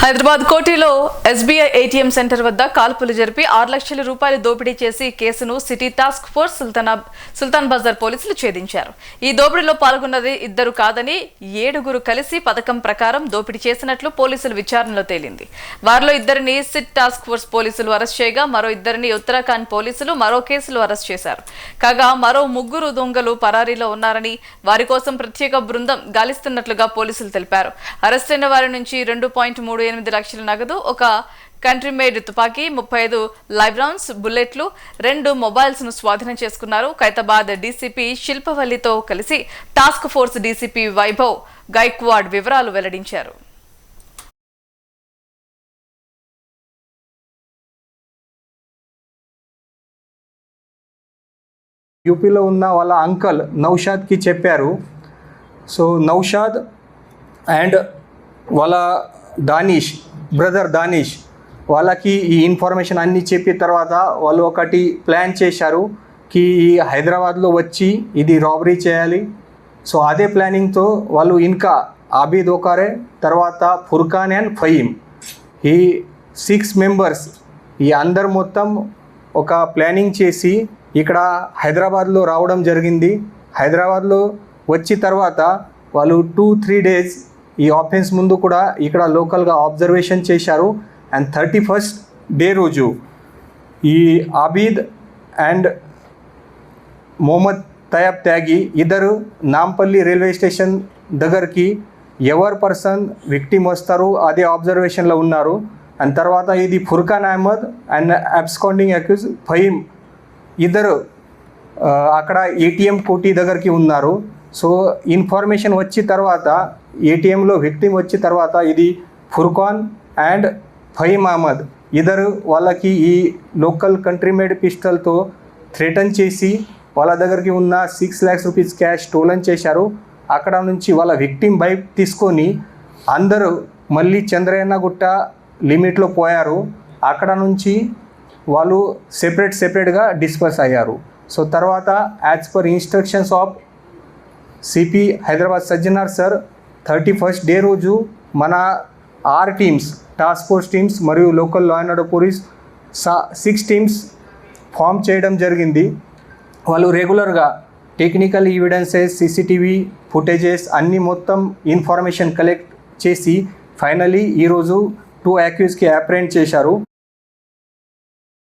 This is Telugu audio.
హైదరాబాద్ కోటిలో ఎస్బీఐ ఏటీఎం సెంటర్ వద్ద కాల్పులు జరిపి 6 లక్షల రూపాయలు దోపిడీ చేసి కేసును సిటీ టాస్క్ ఫోర్స్ సుల్తాన్ బజార్ పోలీసులు ఛేదించారు. ఈ దోపిడీలో పాల్గొన్నది ఇద్దరు కాదని 7గురు కలిసి పథకం ప్రకారం దోపిడీ చేసినట్లు పోలీసుల విచారణలో తేలింది. వారిలో ఇద్దరిని సిటీ టాస్క్ ఫోర్స్ పోలీసులు అరెస్ట్ చేయగా మరో ఇద్దరిని ఉత్తరాఖండ్ పోలీసులు మరో కేసులో అరెస్ట్ చేశారు. కాగా మరో 3 దొంగలు పరారీలో ఉన్నారని వారి కోసం ప్రత్యేక బృందం గాలిస్తున్నట్లుగా పోలీసులు తెలిపారు. అరెస్ట్ అయిన వారి నుంచి 2.38 లక్షల నగదు, ఒక కంట్రీ మేడ్ తుపాకీ, 35 లైవ్ రౌండ్స్, బుల్లెట్లు, 2 మొబైల్స్ ను స్వాధీనం చేసుకున్నారు. ఖైరతాబాద్ డీసీపీ శిల్పవల్లితో కలిసి task force DCP Vaibhav Gaikwad వివరాలు వెల్లడించారు. యూపీలో ఉన్న వాళ్ళ అంకల్ నౌషాద్కి చెప్పారు. సో నౌషాద్ అండ్ వాళ్ళ బ్రదర్ దానిష్ వాళ్ళకి ఈ ఇన్ఫర్మేషన్ అన్నీ చెప్పిన తర్వాత వాళ్ళు ఒకటి ప్లాన్ చేశారు కి హైదరాబాద్లో వచ్చి ఇది రాబరీ చేయాలి. సో అదే ప్లానింగ్తో వాళ్ళు ఇంకా ఆబిద్ ఒకరే, తర్వాత ఫుర్ఖాన్ అండ్ ఫహీమ్, ఈ 6 మెంబర్స్ ఈ అందరు మొత్తం ఒక ప్లానింగ్ చేసి ఇక్కడ హైదరాబాద్లో రావడం జరిగింది. హైదరాబాద్లో వచ్చిన తర్వాత వాళ్ళు 2-3 డేస్ ఈ ఆఫెన్స్ ముందు కూడా ఇక్కడ లోకల్గా అబ్జర్వేషన్ చేశారు. అండ్ 31st డే రోజు ఈ ఆబిద్ అండ్ మొహమ్మద్ తయబ్ త్యాగి ఇద్దరు నాంపల్లి రైల్వే స్టేషన్ దగ్గరికి ఎవరు పర్సన్ విక్టిమ్ వస్తారు అదే అబ్జర్వేషన్లో ఉన్నారు. అండ్ తర్వాత ఇది Furqan Ahmed and absconding accused Faheem ఇద్దరు అక్కడ ఏటీఎం కోటి దగ్గరికి ఉన్నారు. సో ఇన్ఫర్మేషన్ వచ్చిన తర్వాత ఏటీఎంలో విక్టిమ్ వచ్చిన తర్వాత ఇది ఫుర్ఖాన్ అండ్ ఫహీమ్ అహ్మద్ ఇద్దరు వాళ్ళకి ఈ లోకల్ కంట్రీ మేడ్ పిస్టల్తో థ్రెటన్ చేసి వాళ్ళ దగ్గరికి ఉన్న 6 lakhs రూపీస్ క్యాష్ స్టోలన్ చేశారు. అక్కడ నుంచి వాళ్ళ విక్టిమ్ బైక్ తీసుకొని అందరూ మళ్ళీ చంద్రయ్యన గుట్ట లిమిట్లో పోయారు. అక్కడ నుంచి వాళ్ళు సెపరేట్గా డిస్పర్స్ అయ్యారు. సో తర్వాత as per instructions of CP Hyderabad Sajjanar sir 31st day రోజు మన 6 టీమ్స్ టాస్క్ ఫోర్స్ టీమ్స్ మరియు local law and order police 6 teams form చేయడం జరిగింది. వాళ్ళు రెగ్యులర్గా టెక్నికల్ ఎవిడెన్సెస్, సీసీటీవీ ఫుటేజెస్ అన్నీ మొత్తం ఇన్ఫర్మేషన్ కలెక్ట్ చేసి ఫైనలీ ఈరోజు 2 అక్యూజ్కి అప్రెంట్ చేశారు.